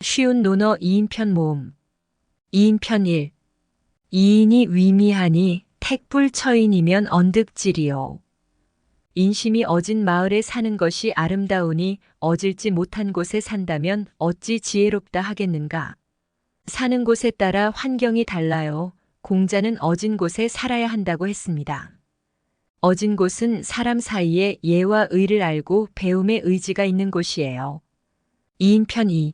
쉬운 논어 2인편 모음. 2인편 1. 이인이 위미하니 택불처인이면 언득지리요. 인심이 어진 마을에 사는 것이 아름다우니 어질지 못한 곳에 산다면 어찌 지혜롭다 하겠는가. 사는 곳에 따라 환경이 달라요. 공자는 어진 곳에 살아야 한다고 했습니다. 어진 곳은 사람 사이에 예와 의를 알고 배움의 의지가 있는 곳이에요. 2인편 2.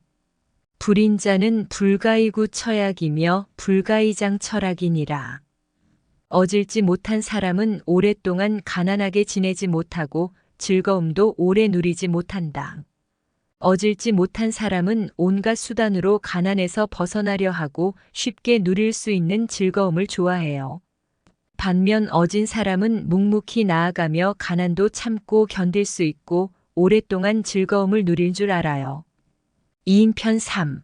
불인자는 불가이구 처약이며 불가이장 철학이니라. 어질지 못한 사람은 오랫동안 가난하게 지내지 못하고 즐거움도 오래 누리지 못한다. 어질지 못한 사람은 온갖 수단으로 가난에서 벗어나려 하고 쉽게 누릴 수 있는 즐거움을 좋아해요. 반면 어진 사람은 묵묵히 나아가며 가난도 참고 견딜 수 있고 오랫동안 즐거움을 누릴 줄 알아요. 2인편 3.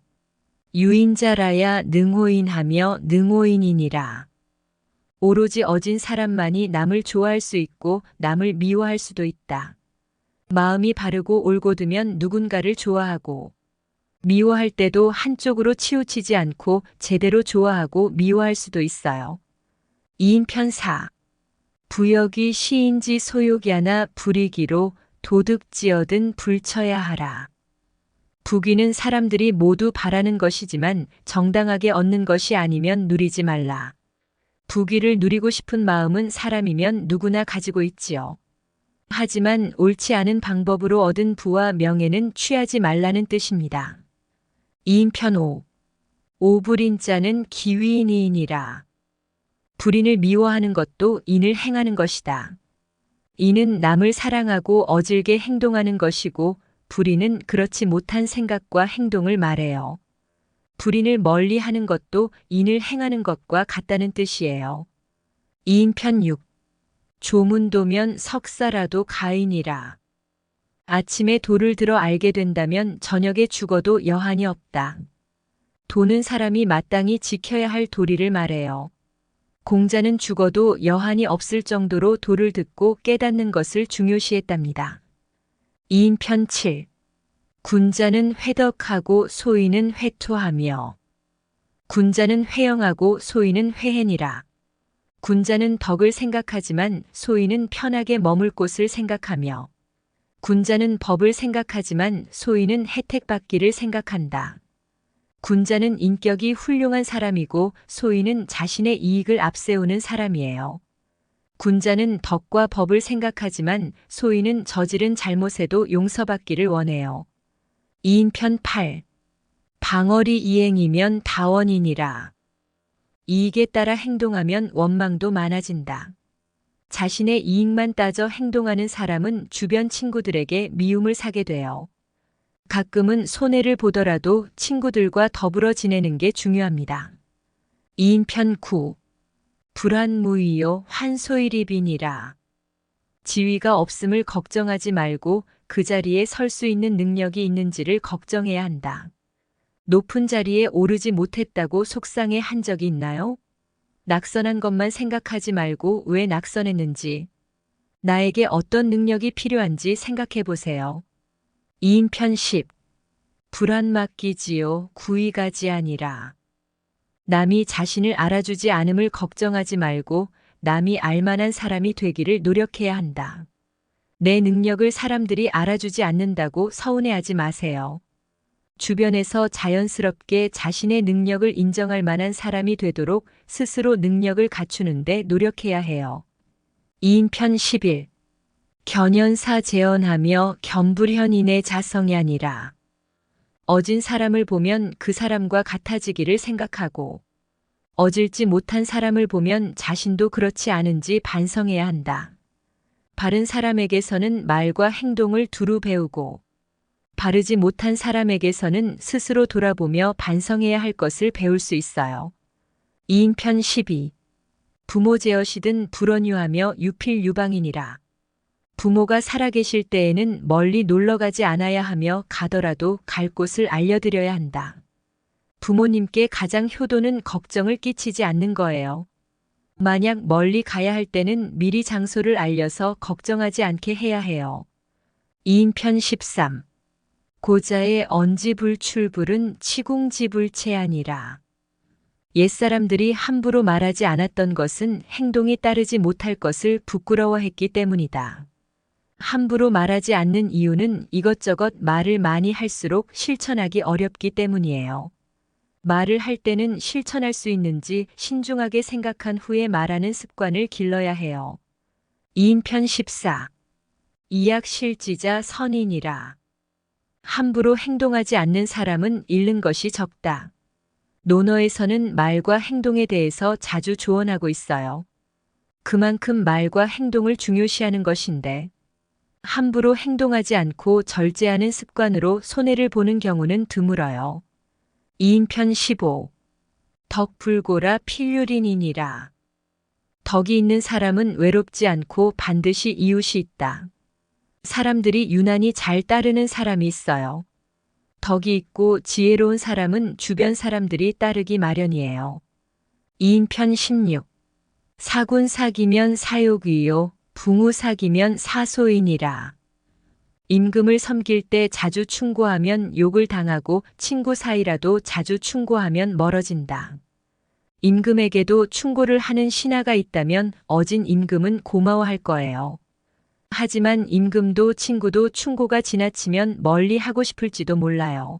유인자라야 능호인하며 능호인이니라. 오로지 어진 사람만이 남을 좋아할 수 있고 남을 미워할 수도 있다. 마음이 바르고 올곧으면 누군가를 좋아하고 미워할 때도 한쪽으로 치우치지 않고 제대로 좋아하고 미워할 수도 있어요. 2인편 4. 부역이 시인지 소욕야나 불이기로 도득지어든 불처야 하라. 부귀는 사람들이 모두 바라는 것이지만 정당하게 얻는 것이 아니면 누리지 말라. 부귀를 누리고 싶은 마음은 사람이면 누구나 가지고 있지요. 하지만 옳지 않은 방법으로 얻은 부와 명예는 취하지 말라는 뜻입니다. 2인편 5. 오불인자는 기위인이니라. 불인을 미워하는 것도 인을 행하는 것이다. 인은 남을 사랑하고 어질게 행동하는 것이고 불인은 그렇지 못한 생각과 행동을 말해요. 불인을 멀리 하는 것도 인을 행하는 것과 같다는 뜻이에요. 2인편 6. 조문도면 석사라도 가인이라. 아침에 도를 들어 알게 된다면 저녁에 죽어도 여한이 없다. 도는 사람이 마땅히 지켜야 할 도리를 말해요. 공자는 죽어도 여한이 없을 정도로 도를 듣고 깨닫는 것을 중요시했답니다. 2인편 7. 군자는 회덕하고 소인은 회토하며. 군자는 회영하고 소인은 회행이라. 군자는 덕을 생각하지만 소인은 편하게 머물 곳을 생각하며. 군자는 법을 생각하지만 소인은 혜택받기를 생각한다. 군자는 인격이 훌륭한 사람이고 소인은 자신의 이익을 앞세우는 사람이에요. 군자는 덕과 법을 생각하지만 소인은 저지른 잘못에도 용서받기를 원해요. 2인편 8. 방어리 이행이면 다원이니라. 이익에 따라 행동하면 원망도 많아진다. 자신의 이익만 따져 행동하는 사람은 주변 친구들에게 미움을 사게 돼요. 가끔은 손해를 보더라도 친구들과 더불어 지내는 게 중요합니다. 2인편 9. 불한무이요 환소일이비니라. 지위가 없음을 걱정하지 말고 그 자리에 설 수 있는 능력이 있는지를 걱정해야 한다. 높은 자리에 오르지 못했다고 속상해 한 적이 있나요? 낙선한 것만 생각하지 말고 왜 낙선했는지, 나에게 어떤 능력이 필요한지 생각해 보세요. 2인편 10. 불안맡기지요 구의가지 아니라. 남이 자신을 알아주지 않음을 걱정하지 말고 남이 알만한 사람이 되기를 노력해야 한다. 내 능력을 사람들이 알아주지 않는다고 서운해하지 마세요. 주변에서 자연스럽게 자신의 능력을 인정할 만한 사람이 되도록 스스로 능력을 갖추는데 노력해야 해요. 2인편 11. 견연사 재언하며 겸불현인의 자성이 아니라. 어진 사람을 보면 그 사람과 같아지기를 생각하고 어질지 못한 사람을 보면 자신도 그렇지 않은지 반성해야 한다. 바른 사람에게서는 말과 행동을 두루 배우고 바르지 못한 사람에게서는 스스로 돌아보며 반성해야 할 것을 배울 수 있어요. 2인편 12. 부모 제엇이든 불언유하며 유필유방이니라. 부모가 살아계실 때에는 멀리 놀러가지 않아야 하며 가더라도 갈 곳을 알려드려야 한다. 부모님께 가장 효도는 걱정을 끼치지 않는 거예요. 만약 멀리 가야 할 때는 미리 장소를 알려서 걱정하지 않게 해야 해요. 2인편 13. 고자의 언지불출불은 치궁지불체하니라. 옛사람들이 함부로 말하지 않았던 것은 행동이 따르지 못할 것을 부끄러워했기 때문이다. 함부로 말하지 않는 이유는 이것저것 말을 많이 할수록 실천하기 어렵기 때문이에요. 말을 할 때는 실천할 수 있는지 신중하게 생각한 후에 말하는 습관을 길러야 해요. 이인편 14. 이약실지자 선인이라. 함부로 행동하지 않는 사람은 잃는 것이 적다. 논어에서는 말과 행동에 대해서 자주 조언하고 있어요. 그만큼 말과 행동을 중요시하는 것인데, 함부로 행동하지 않고 절제하는 습관으로 손해를 보는 경우는 드물어요. 이인편 15. 덕불고라 필유린이니라. 덕이 있는 사람은 외롭지 않고 반드시 이웃이 있다. 사람들이 유난히 잘 따르는 사람이 있어요. 덕이 있고 지혜로운 사람은 주변 사람들이 따르기 마련이에요. 이인편 16. 사군 사기면 사욕위요, 붕우 사기면 사소인이라. 임금을 섬길 때 자주 충고하면 욕을 당하고 친구 사이라도 자주 충고하면 멀어진다. 임금에게도 충고를 하는 신하가 있다면 어진 임금은 고마워할 거예요. 하지만 임금도 친구도 충고가 지나치면 멀리 하고 싶을지도 몰라요.